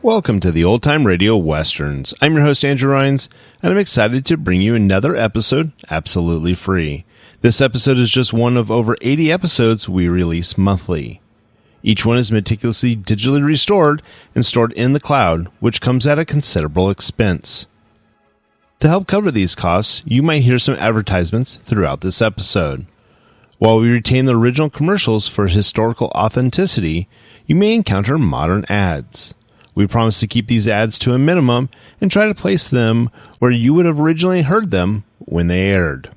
Welcome to the Old Time Radio Westerns. I'm your host, Andrew Rhynes, and I'm excited to bring you another episode absolutely free. This episode is just one of over 80 episodes we release monthly. Each one is meticulously digitally restored and stored in the cloud, which comes at a considerable expense. To help cover these costs, you might hear some advertisements throughout this episode. While we retain the original commercials for historical authenticity, you may encounter modern ads. We promise to keep these ads to a minimum and try to place them where you would have originally heard them when they aired.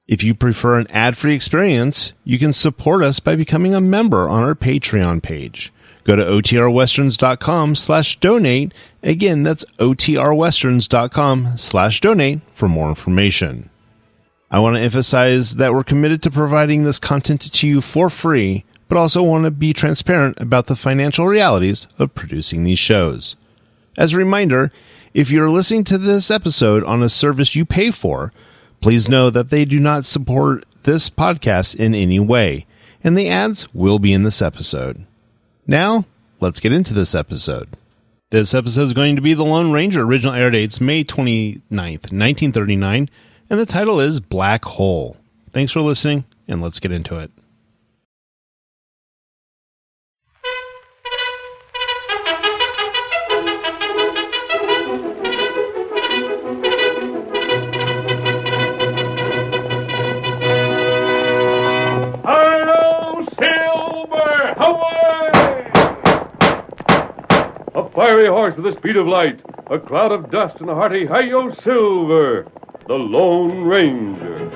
If you prefer an ad-free experience, you can support us by becoming a member on our Patreon page. Go to otrwesterns.com/donate. Again, that's otrwesterns.com/donate for more information. I want to emphasize that we're committed to providing this content to you for free, but also want to be transparent about the financial realities of producing these shows. As a reminder, if you're listening to this episode on a service you pay for, please know that they do not support this podcast in any way, and the ads will be in this episode. Now, let's get into this episode. This episode is going to be The Lone Ranger. Original air dates May 29th, 1939, and the title is Black Hole. Thanks for listening, and let's get into it. Fiery horse with the speed of light, a cloud of dust, and a hearty Hi-Yo Silver, the Lone Ranger.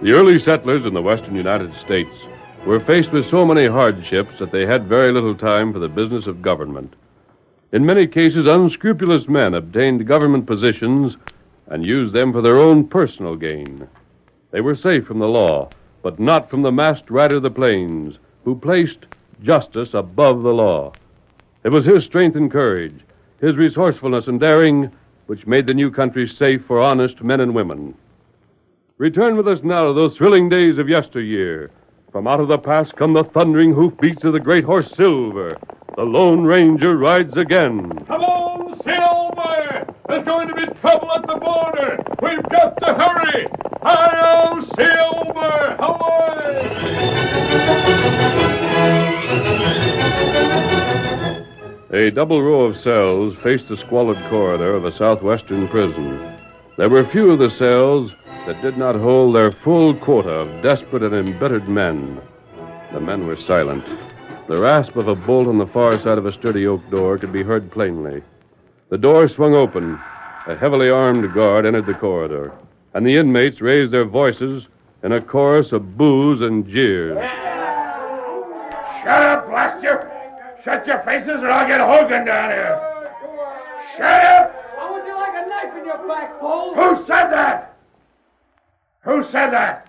The early settlers in the western United States were faced with so many hardships that they had very little time for the business of government. In many cases, unscrupulous men obtained government positions and used them for their own personal gain. They were safe from the law, but not from the masked rider of the plains, who placed justice above the law. It was his strength and courage, his resourcefulness and daring, which made the new country safe for honest men and women. Return with us now to those thrilling days of yesteryear. From out of the past come the thundering hoofbeats of the great horse Silver. The Lone Ranger rides again. Come on, Silver! There's going to be trouble at the border. We've got to hurry. Hi-yo, Silver! A double row of cells faced the squalid corridor of a southwestern prison. There were few of the cells that did not hold their full quota of desperate and embittered men. The men were silent. The rasp of a bolt on the far side of a sturdy oak door could be heard plainly. The door swung open. A heavily armed guard entered the corridor, and the inmates raised their voices in a chorus of boos and jeers. Shut up, blast you! Shut your faces or I'll get Hogan down here! Shut up! How would you like a knife in your back, Paul? Who said that? Who said that?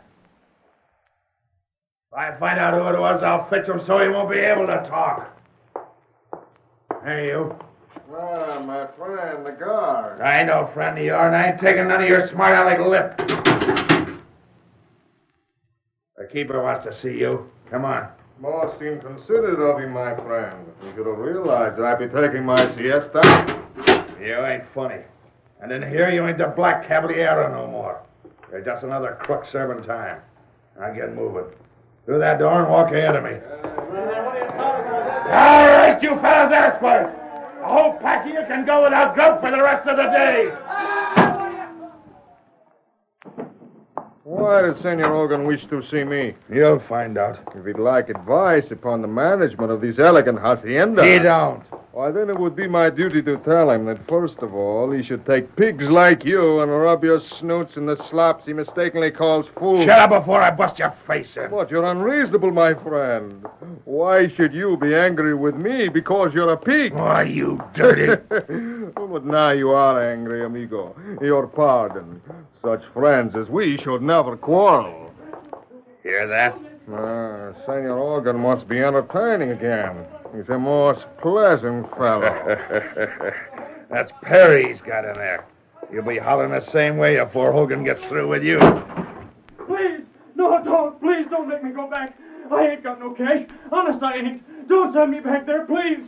I find out who it was, I'll fix him so he won't be able to talk. Hey, you. Ah, my friend, the guard. I ain't no friend of yours, and I ain't taking none of your smart-aleck lip. The keeper wants to see you. Come on. Most inconsiderate of you, my friend. You should have realized that I'd be taking my siesta. You ain't funny. And in here, you ain't the Black Caballero no more. You're just another crook serving time. Now get moving. Through that door and walk ahead of me. All right, you fellas, ask for it. The whole pack of you can go without grub for the rest of the day. Why does Senor Hogan wish to see me? You'll find out. If he'd like advice upon the management of this elegant hacienda... He don't. Why, then it would be my duty to tell him that, first of all, he should take pigs like you and rub your snoots in the slops he mistakenly calls food. Shut up before I bust your face in. But you're unreasonable, my friend. Why should you be angry with me because you're a pig? Why, you dirty... But now you are angry, amigo. Your pardon. Such friends as we should never quarrel. Hear that? Senor Hogan must be entertaining again. He's a most pleasant fellow. That's Perry he's got in there. You'll be hollering the same way before Hogan gets through with you. Please, no, don't. Please don't make me go back. I ain't got no cash. Honest, I ain't. Don't send me back there, please.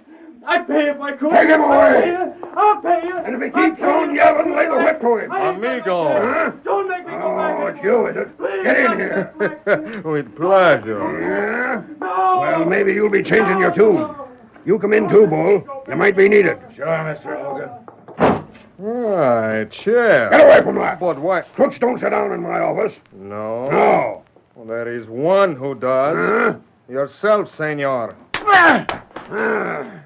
I'd pay if I could. Take him away. I'll pay you. And if he keeps on yelling, lay the whip to him. Amigo. Huh? Don't make me go back. Oh, it's you, is it? Please, Get in here. With pleasure. Yeah? No. Well, maybe you'll be changing your tune. You come in too, Bull. You might be needed. Sure, Mr. Hogan. A chair. Get away from that. But what? Crooks don't sit down in my office. No. No. Well, there is one who does. Huh? Yourself, senor. Ah.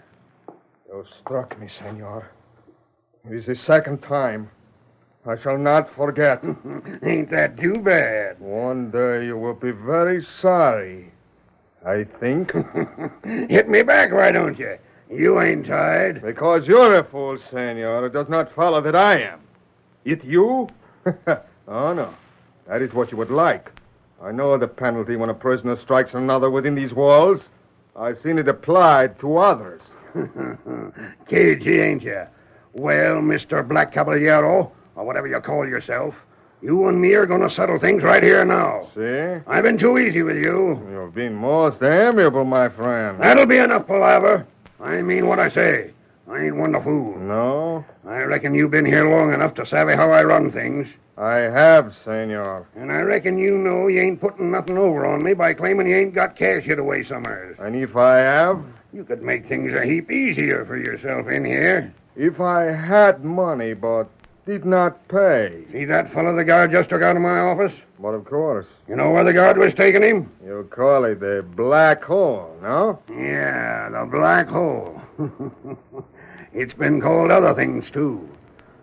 You struck me, senor. It is the second time. I shall not forget. Ain't that too bad? One day you will be very sorry. I think. Hit me back, why don't you? You ain't tied. Because you're a fool, senor, it does not follow that I am. It you? Oh, no. That is what you would like. I know the penalty when a prisoner strikes another within these walls. I've seen it applied to others. Cagey, ain't you? Well, Mr. Black Caballero, or whatever you call yourself, you and me are going to settle things right here now. See? I've been too easy with you. You've been most amiable, my friend. That'll be enough palaver. I mean what I say. I ain't one to fool. No? I reckon you've been here long enough to savvy how I run things. I have, senor. And I reckon you know you ain't putting nothing over on me by claiming you ain't got cash hid away somewhere. And if I have? You could make things a heap easier for yourself in here. If I had money but did not pay. See that fellow the guard just took out of my office? But of course. You know where the guard was taking him? You call it the black hole, no? Yeah, the black hole. It's been called other things, too.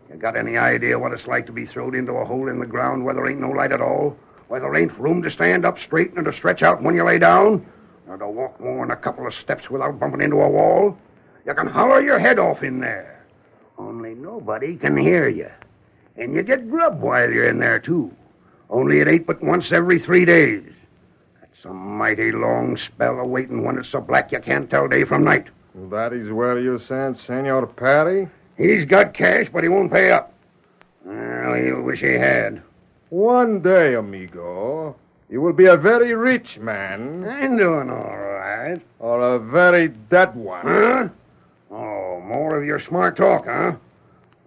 You got any idea what it's like to be thrown into a hole in the ground where there ain't no light at all? Where there ain't room to stand up straight and to stretch out when you lay down? Or to walk more than a couple of steps without bumping into a wall? You can holler your head off in there. Only nobody can hear you. And you get grub while you're in there, too. Only it ain't but once every 3 days. That's a mighty long spell of waiting when it's so black you can't tell day from night. That is where you sent Senor Perry? He's got cash, but he won't pay up. Well, he'll wish he had. One day, amigo, you will be a very rich man. I'm doing all right. Or a very dead one. Huh? Oh, more of your smart talk, huh?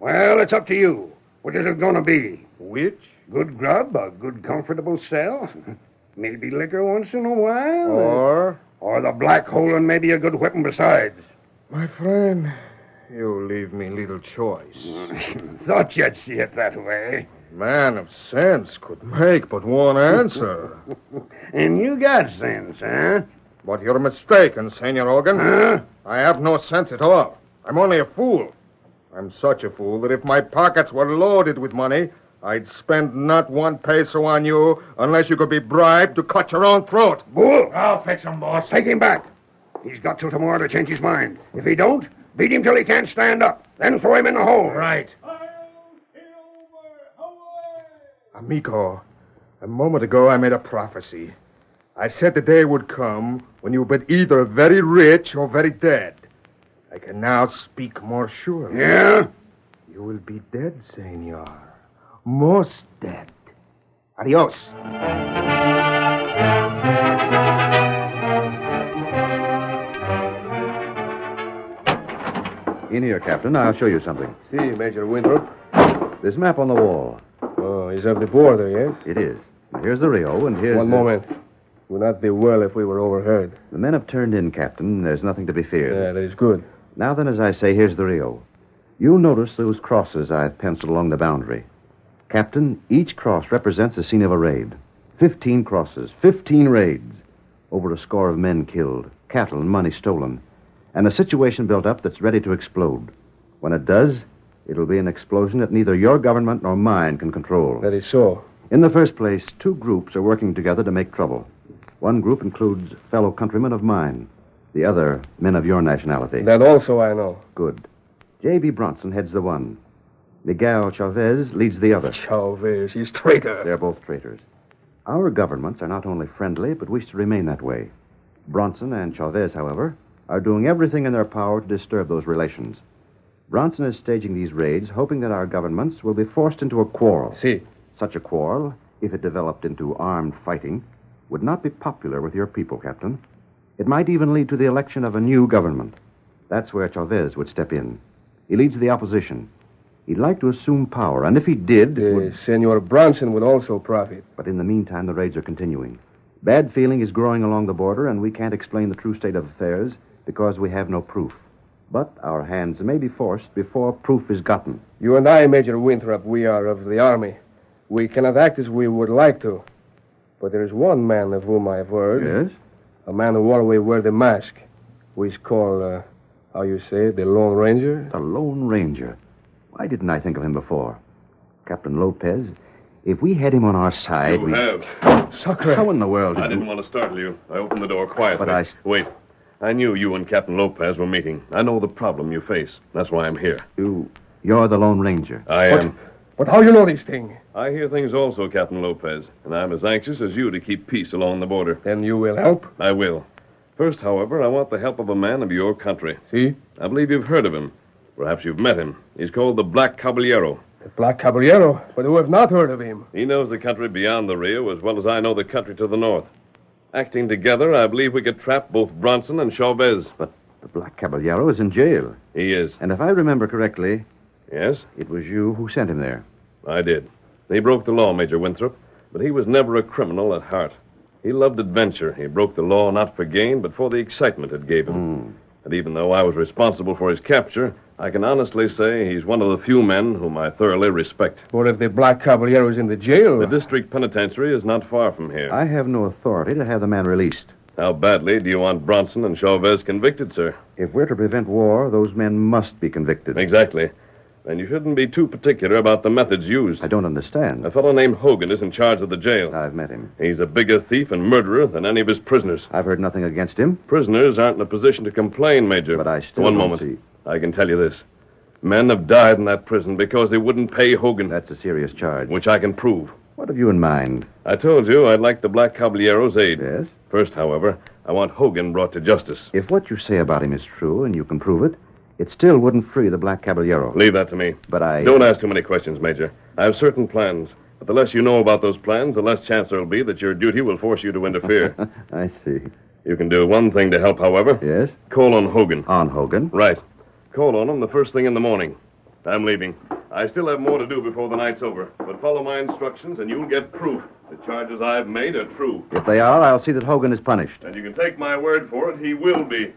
Well, it's up to you. Which is it going to be? Which? Good grub, a good comfortable cell, maybe liquor once in a while. Or the black hole and maybe a good whipping besides. My friend, you leave me little choice. Thought you'd see it that way. Man of sense could make but one answer. And you got sense, huh? But you're mistaken, Senor Hogan. Huh? I have no sense at all. I'm only a fool. I'm such a fool that if my pockets were loaded with money, I'd spend not 1 peso on you unless you could be bribed to cut your own throat. Bull! I'll fix him, boss. Take him back. He's got till tomorrow to change his mind. If he don't, beat him till he can't stand up. Then throw him in the hole. Right. Amigo, a moment ago I made a prophecy. I said the day would come when you would be either very rich or very dead. I can now speak more surely. Yeah? You will be dead, senor. Most dead. Adios. In here, Captain. I'll show you something. See, Major Winthrop. This map on the wall. Oh, he's of the border, yes? It is. Now, here's the Rio, and here's... One moment. It would not be well if we were overheard. The men have turned in, Captain. There's nothing to be feared. Yeah, that is good. Now then, as I say, here's the Rio. You'll notice those crosses I've penciled along the boundary. Captain, each cross represents the scene of a raid. 15 crosses, 15 raids. Over a score of men killed, cattle and money stolen. And a situation built up that's ready to explode. When it does, it'll be an explosion that neither your government nor mine can control. That is so. In the first place, two groups are working together to make trouble. One group includes fellow countrymen of mine. The other, men of your nationality. That also I know. Good. J.B. Bronson heads the one. Miguel Chavez leads the other. Chavez, he's traitor. They're both traitors. Our governments are not only friendly, but wish to remain that way. Bronson and Chavez, however, are doing everything in their power to disturb those relations. Bronson is staging these raids, hoping that our governments will be forced into a quarrel. See. Such a quarrel, if it developed into armed fighting, would not be popular with your people, Captain. It might even lead to the election of a new government. That's where Chavez would step in. He leads the opposition. He'd like to assume power, and if he did... Senor Bronson would also profit. But in the meantime, the raids are continuing. Bad feeling is growing along the border, and we can't explain the true state of affairs because we have no proof. But our hands may be forced before proof is gotten. You and I, Major Winthrop, we are of the Army. We cannot act as we would like to. But there is one man of whom I have heard. Yes? A man who always wears the mask. Who is called, how you say it, the Lone Ranger? The Lone Ranger. Why didn't I think of him before? Captain Lopez, if we had him on our side, You we... have. Sucker. How in the world did I didn't want to startle you. I opened the door quietly. But Wait. I knew you and Captain Lopez were meeting. I know the problem you face. That's why I'm here. You're the Lone Ranger. I am. But how you know these things? I hear things also, Captain Lopez, and I'm as anxious as you to keep peace along the border. Then you will help? I will. First, however, I want the help of a man of your country. See? I believe you've heard of him. Perhaps you've met him. He's called the Black Caballero. The Black Caballero? But who have not heard of him? He knows the country beyond the Rio as well as I know the country to the north. Acting together, I believe we could trap both Bronson and Chavez. But the Black Caballero is in jail. He is. And if I remember correctly, Yes, it was you who sent him there. I did. He broke the law, Major Winthrop, but he was never a criminal at heart. He loved adventure. He broke the law not for gain, but for the excitement it gave him. And even though I was responsible for his capture, I can honestly say he's one of the few men whom I thoroughly respect. Or if the Black Caballero is in the jail... The district penitentiary is not far from here. I have no authority to have the man released. How badly do you want Bronson and Chavez convicted, sir? If we're to prevent war, those men must be convicted. Exactly. And you shouldn't be too particular about the methods used. I don't understand. A fellow named Hogan is in charge of the jail. I've met him. He's a bigger thief and murderer than any of his prisoners. I've heard nothing against him. Prisoners aren't in a position to complain, Major. But I still One don't moment. see. I can tell you this. Men have died in that prison because they wouldn't pay Hogan. That's a serious charge. Which I can prove. What have you in mind? I told you I'd like the Black Caballero's aid. Yes? First, however, I want Hogan brought to justice. If what you say about him is true and you can prove it, it still wouldn't free the Black Caballero. Leave that to me. But I... Don't ask too many questions, Major. I have certain plans. But the less you know about those plans, the less chance there will be that your duty will force you to interfere. I see. You can do one thing to help, however. Yes? Call on Hogan. On Hogan? Right. Call on him the first thing in the morning. I'm leaving. I still have more to do before the night's over. But follow my instructions and you'll get proof. The charges I've made are true. If they are, I'll see that Hogan is punished. And you can take my word for it, he will be.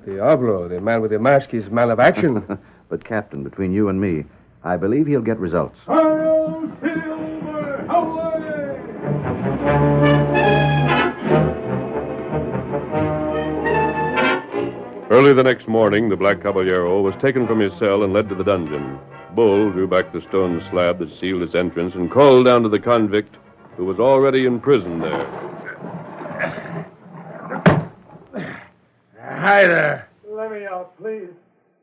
Diablo, the man with the mask is man of action. But, Captain, between you and me, I believe he'll get results. Hail Silver! Away! Early the next morning, the Black Caballero was taken from his cell and led to the dungeon. Bull drew back the stone slab that sealed its entrance and called down to the convict, who was already in prison there. Hi there. Let me out, please.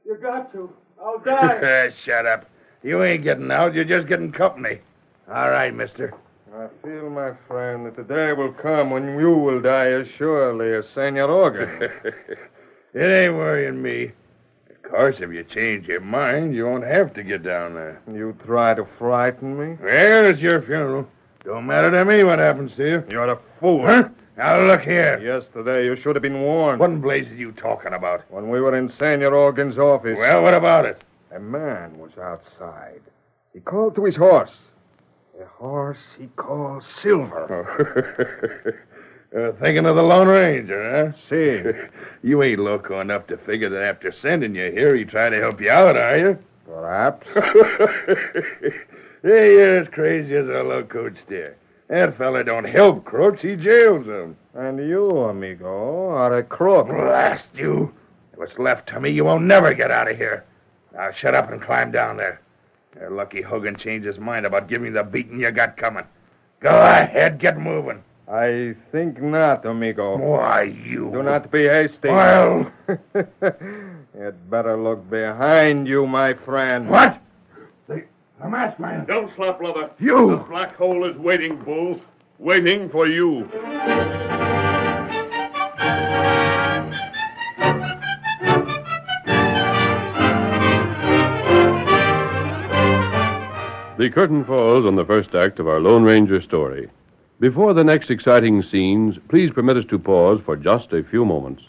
You got to. I'll die. Shut up. You ain't getting out. You're just getting company. All right, mister. I feel, my friend, that the day will come when you will die as surely as Senor Organ. It ain't worrying me. Of course, if you change your mind, you won't have to get down there. You try to frighten me? Well, it's your funeral. Don't matter to me what happens to you. You're a fool. Huh? Now, look here. Yesterday, you should have been warned. What in blazes are you talking about? When we were in Senor Organ's office. Well, what about it? A man was outside. He called to his horse. A horse he called Silver. Thinking of the Lone Ranger, huh? See. You ain't loco enough to figure that after sending you here, he tried to help you out, are you? Perhaps. Hey, you're as crazy as a locoed steer. That fella don't help crooks, he jails them. And you, amigo, are a crook. Blast you. What's left to me, you won't never get out of here. Now shut up and climb down there. You're lucky Hogan changed his mind about giving the beating you got coming. Go ahead, get moving. I think not, amigo. Why, you... Do not be hasty. Well... You'd better look behind you, my friend. What? The masked man. Don't slap leather. You! The black hole is waiting, Bull. Waiting for you. The curtain falls on the first act of our Lone Ranger story. Before the next exciting scenes, please permit us to pause for just a few moments.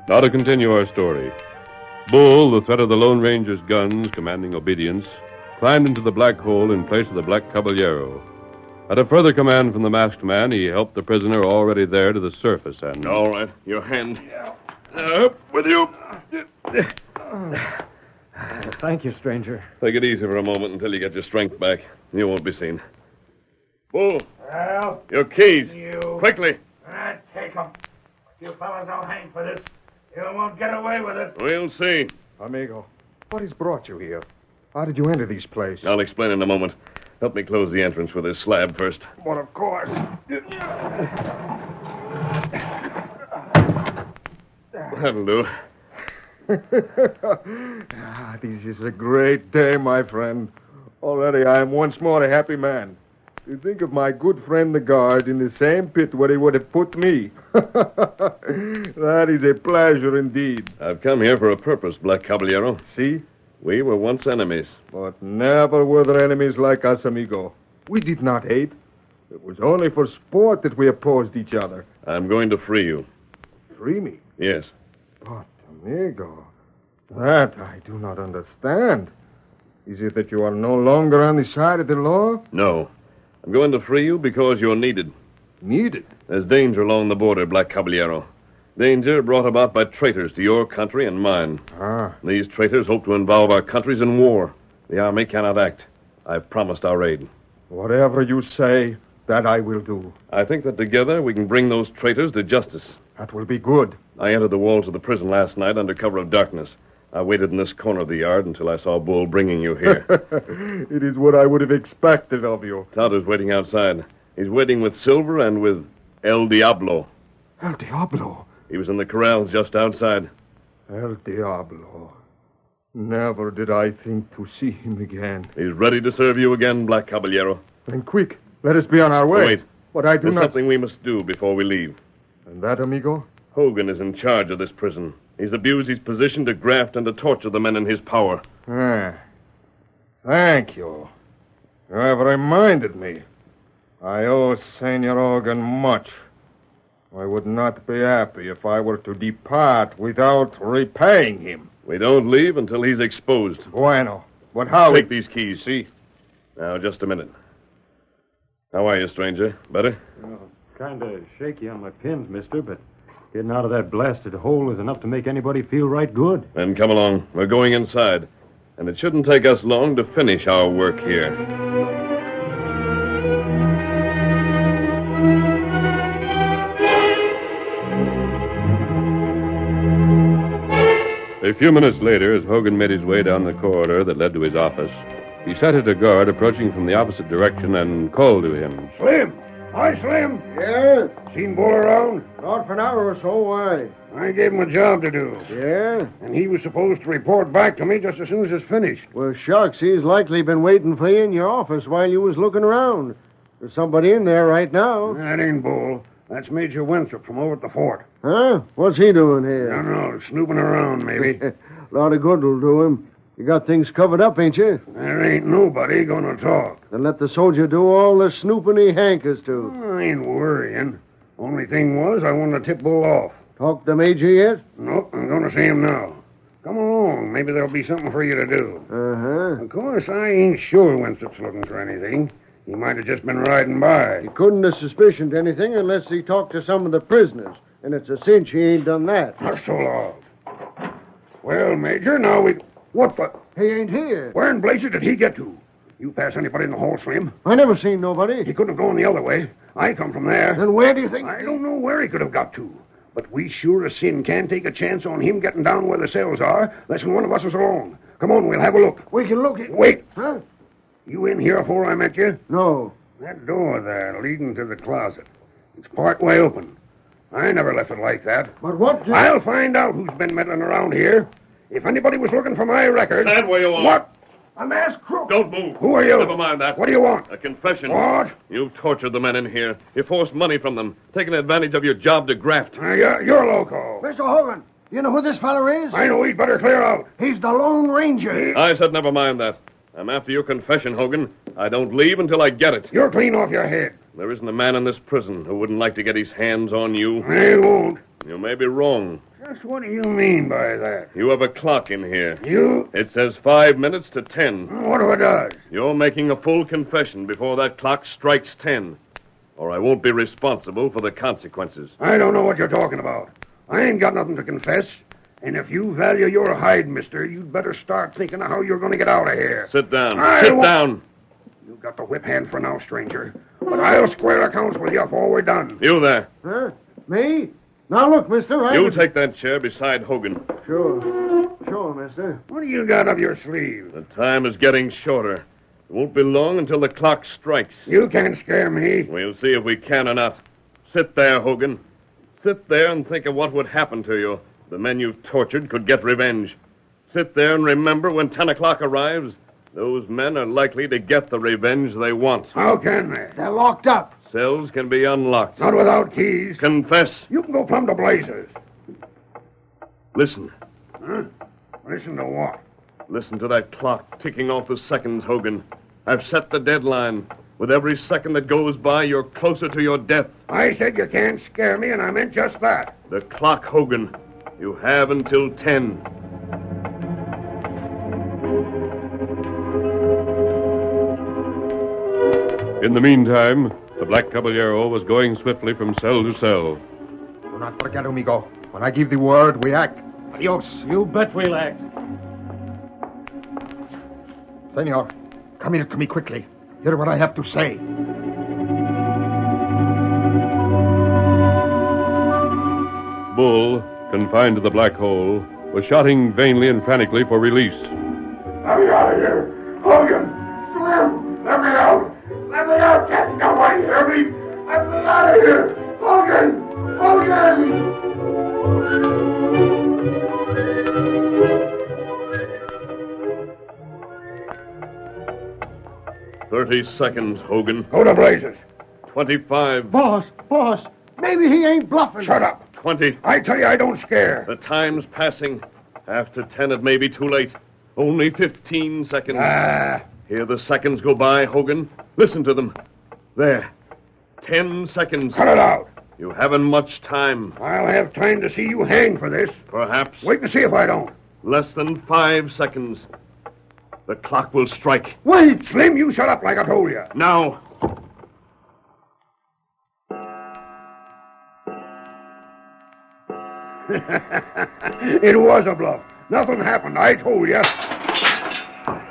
Now to continue our story. Bull, the threat of the Lone Ranger's guns commanding obedience, climbed into the black hole in place of the Black Caballero. At a further command from the masked man, he helped the prisoner already there to the surface and... All right. Your hand. Up with you. Thank you, stranger. Take it easy for a moment until you get your strength back. You won't be seen. Bull, Well, your keys. you... Quickly. Take them. You fellas don't hang for this. You won't get away with it. We'll see. Amigo, what has brought you here? How did you enter this place? I'll explain in a moment. Help me close the entrance with this slab first. Well, of course. That'll do. This is a great day, my friend. Already I am once more a happy man. To think of my good friend the guard in the same pit where he would have put me. That is a pleasure indeed. I've come here for a purpose, Black Caballero. See? We were once enemies. But never were there enemies like us, amigo. We did not hate. It was only for sport that we opposed each other. I'm going to free you. Free me? Yes. But, amigo, that I do not understand. Is it that you are no longer on the side of the law? No. I'm going to free you because you're needed. Needed? There's danger along the border, Black Caballero. Danger brought about by traitors to your country and mine. Ah. These traitors hope to involve our countries in war. The army cannot act. I've promised our aid. Whatever you say, that I will do. I think that together we can bring those traitors to justice. That will be good. I entered the walls of the prison last night under cover of darkness. I waited in this corner of the yard until I saw Bull bringing you here. It is what I would have expected of you. Tonto's waiting outside. He's waiting with Silver and with El Diablo. El Diablo. He was in the corrals just outside. El Diablo. Never did I think to see him again. He's ready to serve you again, Black Caballero. Then quick, let us be on our way. Oh, wait. But I do There's not... something we must do before we leave. And that, amigo? Hogan is in charge of this prison. He's abused his position to graft and to torture the men in his power. Ah, Thank you. You have reminded me. I owe Senor Hogan much. I would not be happy if I were to depart without repaying him. We don't leave until he's exposed. Bueno. But how... Take these keys, see? Now, just a minute. How are you, stranger? Better? Kind of shaky on my pins, mister, but getting out of that blasted hole is enough to make anybody feel right good. Then come along. We're going inside. And it shouldn't take us long to finish our work here. A few minutes later, as Hogan made his way down the corridor that led to his office, he sighted a guard approaching from the opposite direction and called to him. Slim! Hi, Slim! Yeah? Seen Bull around? Not for an hour or so, why? I gave him a job to do. Yeah? And he was supposed to report back to me just as soon as it's finished. Well, shucks, he's likely been waiting for you in your office while you was looking around. There's somebody in there right now. That ain't Bull. That's Major Winthrop from over at the fort. Huh? What's he doing I here? don't know, snooping around, maybe. A lot of good will do him. You got things covered up, ain't you? There ain't nobody gonna talk. Then let the soldier do all the snooping he hankers to. I ain't worrying. Only thing was, I wanted to tip Bull off. Talk to Major yet? Nope, I'm gonna see him now. Come along. Maybe there'll be something for you to do. Uh-huh. Of course, I ain't sure Winthrop's looking for anything. He might have just been riding by. He couldn't have suspicioned anything unless he talked to some of the prisoners. And it's a cinch he ain't done that. Not so long. Well, Major, now we... What the... He ain't here. Where in blazes did he get to? You pass anybody in the hall, Slim? I never seen nobody. He couldn't have gone the other way. I come from there. Then where do you think... I don't know where he could have got to. But we sure as sin can't take a chance on him getting down where the cells are, unless one of us is along. Come on, we'll have a look. We can look at... Wait. Huh? You in here before I met you? No. That door there leading to the closet. It's part way open. I never left it like that. But what... I'll find out who's been meddling around here. If anybody was looking for my record... Stand where you are. What? A masked crook. Don't move. Who are you? Never mind that. What do you want? A confession. What? You've tortured the men in here. You forced money from them, taken advantage of your job to graft. You're loco. Mr. Hogan, you know who this feller is? I know he'd better clear out. He's the Lone Ranger. I said never mind that. I'm after your confession, Hogan. I don't leave until I get it. You're clean off your head. There isn't a man in this prison who wouldn't like to get his hands on you. I won't. You may be wrong. Just what do you mean by that? You have a clock in here. You? It says 5 minutes to 10. What if it does? You're making a full confession before that clock strikes 10. Or I won't be responsible for the consequences. I don't know what you're talking about. I ain't got nothing to confess. And if you value your hide, mister, you'd better start thinking of how you're going to get out of here. Sit down. Sit down. You've got the whip hand for now, stranger. But I'll square accounts with you before we're done. You there. Huh? Me? Now look, mister, You take that chair beside Hogan. Sure, mister. What do you got up your sleeve? The time is getting shorter. It won't be long until the clock strikes. You can't scare me. We'll see if we can or not. Sit there, Hogan. Sit there and think of what would happen to you. The men you've tortured could get revenge. Sit there and remember when 10 o'clock arrives, those men are likely to get the revenge they want. How can they? They're locked up. Cells can be unlocked. Not without keys. Confess. You can go plumb to blazes. Listen. Huh? Listen to what? Listen to that clock ticking off the seconds, Hogan. I've set the deadline. With every second that goes by, you're closer to your death. I said you can't scare me, and I meant just that. The clock, Hogan. You have until 10. In the meantime, the Black Caballero was going swiftly from cell to cell. Do not forget, amigo. When I give the word, we act. Adios. You bet we'll act. Senor, come here to me quickly. Hear what I have to say. Bull, confined to the black hole, was shouting vainly and frantically for release. Let me out of here. Hogan! Slim! Let me out! Let me out! Can't nobody hear me! Let me out of here! Hogan! Hogan! 30 seconds, Hogan. Go to blazes. 25. Boss, maybe he ain't bluffing. Shut up. 20. I tell you, I don't scare. The time's passing. After 10, it may be too late. Only 15 seconds. Hear the seconds go by, Hogan? Listen to them. There. 10 seconds. Cut it out. You haven't much time. I'll have time to see you hang for this. Perhaps. Wait and see if I don't. Less than 5 seconds. The clock will strike. Wait! Slim, you shut up like I told you. Now. It was a bluff. Nothing happened, I told you.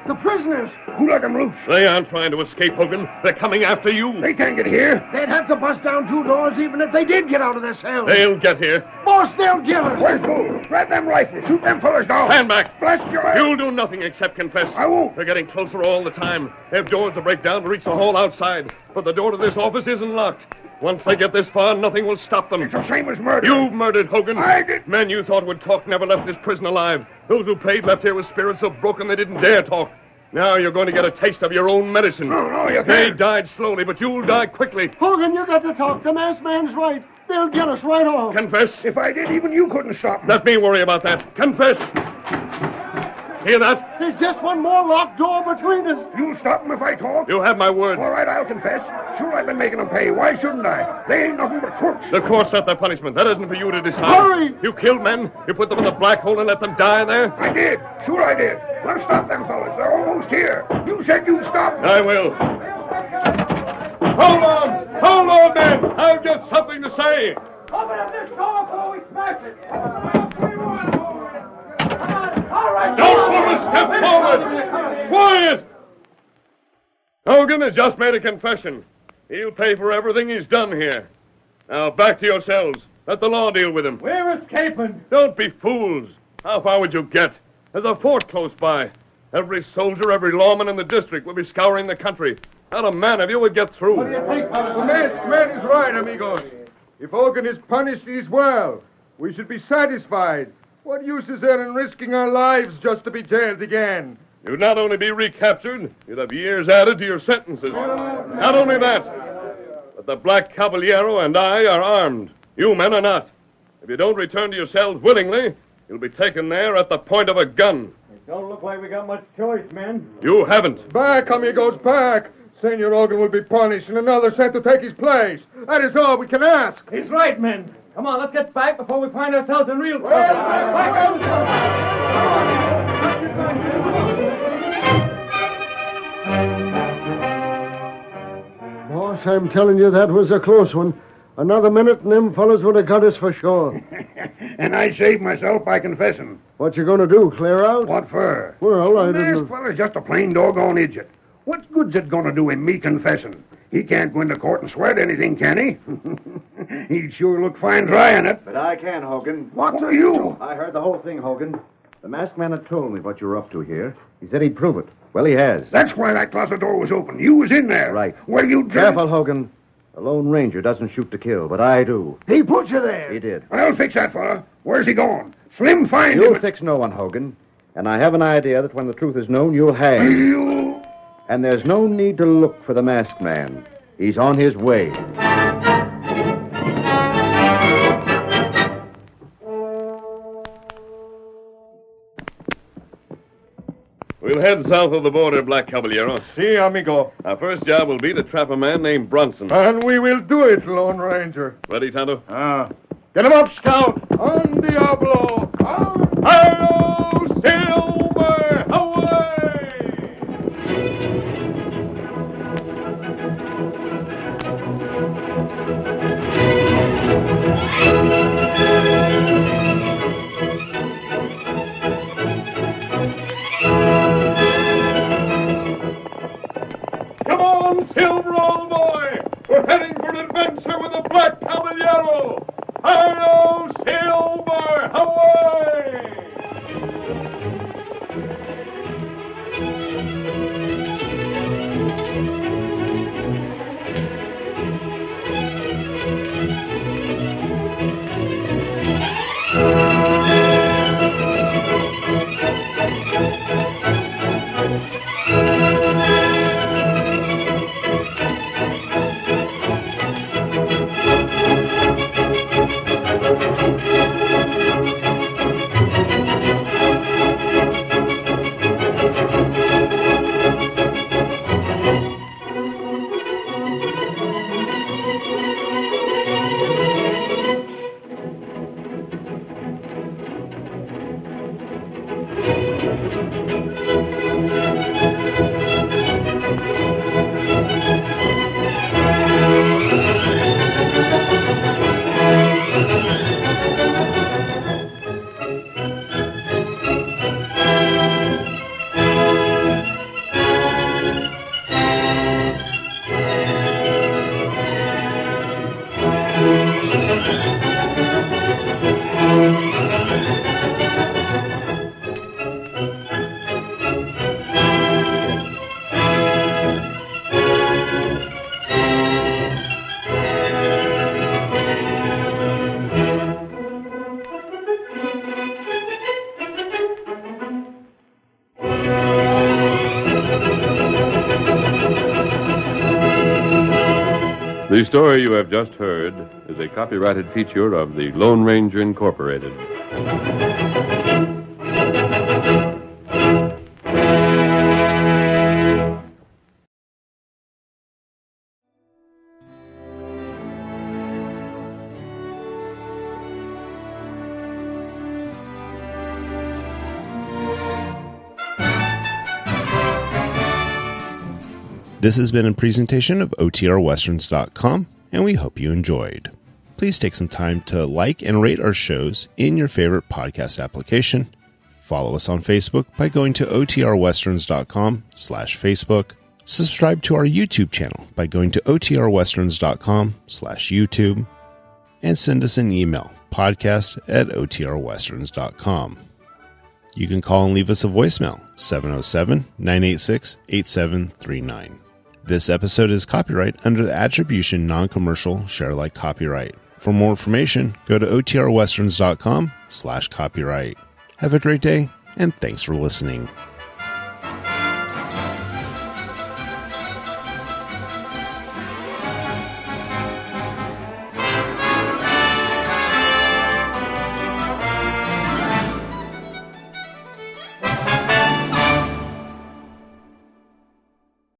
The prisoners! Who let them loose? They aren't trying to escape, Hogan. They're coming after you. They can't get here. They'd have to bust down 2 doors even if they did get out of their cells. They'll get here. Boss, they'll kill us. Where's Bull? Grab them rifles. Shoot them fellas down. Stand back. Bless your ass. You'll do nothing except confess. I won't. They're getting closer all the time. They have doors to break down to reach the hall outside. But the door to this office isn't locked. Once they get this far, nothing will stop them. It's the same as murder. You've murdered Hogan. I did. Men you thought would talk never left this prison alive. Those who paid left here with spirits so broken they didn't dare talk. Now you're going to get a taste of your own medicine. No, you can't. They died slowly, but you'll die quickly. Hogan, you got to talk. The masked man's right. They'll get us right off. Confess. If I did, even you couldn't stop me. Let me worry about that. Confess. Hear that? There's just one more locked door between us. You'll stop them if I talk? You have my word. All right, I'll confess. Sure, I've been making them pay. Why shouldn't I? They ain't nothing but crooks. The court set their punishment. That isn't for you to decide. Hurry! You killed men. You put them in the black hole and let them die there. I did. Sure I did. Let's stop them fellas. They're almost here. You said you'd stop them. I will. Hold on! Hold on, men! I've got something to say. Open up this door before we smash it. All right. Don't move a step forward! Quiet! Hogan has just made a confession. He'll pay for everything he's done here. Now, back to yourselves. Let the law deal with him. We're escaping. Don't be fools. How far would you get? There's a fort close by. Every soldier, every lawman in the district will be scouring the country. Not a man of you would get through. What do you think, fellas? The masked man is right, amigos. If Hogan is punished, he's well. We should be satisfied. What use is there in risking our lives just to be jailed again? You'd not only be recaptured, you'd have years added to your sentences. Not only that, but the Black Caballero and I are armed. You men are not. If you don't return to your cells willingly, you'll be taken there at the point of a gun. It don't look like we got much choice, men. You haven't. Back, amigos, back. Senor Hogan will be punished and another sent to take his place. That is all we can ask. He's right, men. Come on, let's get back before we find ourselves in real trouble. Boss, I'm telling you, that was a close one. Another minute and them fellas would have got us for sure. And I saved myself by confessing. What you gonna do, clear out? What for? Well, I The masked didn't... fella's just a plain doggone idiot. What good's it gonna do him, me confessing? He can't go into court and swear to anything, can he? He'd sure look fine drying it. But I can, Hogan. What are you? I heard the whole thing, Hogan. The masked man had told me what you were up to here. He said he'd prove it. Well, he has. That's why that closet door was open. You was in there. Right. Well, you... Careful, Hogan. The Lone Ranger doesn't shoot to kill, but I do. He put you there. He did. I'll fix that fella. Where's he gone? Slim, find You'll him. fix no one, Hogan. And I have an idea that when the truth is known, you'll hang. You... And there's no need to look for the masked man. He's on his way. We'll head south of the border, Black Caballero. Si, amigo. Our first job will be to trap a man named Bronson. And we will do it, Lone Ranger. Ready, Tonto? Get him up, Scout. On Diablo. On. Hi-yo, Silver! Away! Come on, Silver, old boy! We're heading for an adventure with the Black Caballero! Hi-yo, Silver! Away! The story you have just heard is a copyrighted feature of the Lone Ranger Incorporated. This has been a presentation of OTRWesterns.com, and we hope you enjoyed. Please take some time to like and rate our shows in your favorite podcast application. Follow us on Facebook by going to OTRWesterns.com/Facebook. Subscribe to our YouTube channel by going to OTRWesterns.com/YouTube. And send us an email, podcast@OTRWesterns.com. You can call and leave us a voicemail, 707-986-8739. This episode is copyright under the Attribution Non-Commercial Share Alike copyright. For more information, go to OTRWesterns.com/copyright. Have a great day, and thanks for listening.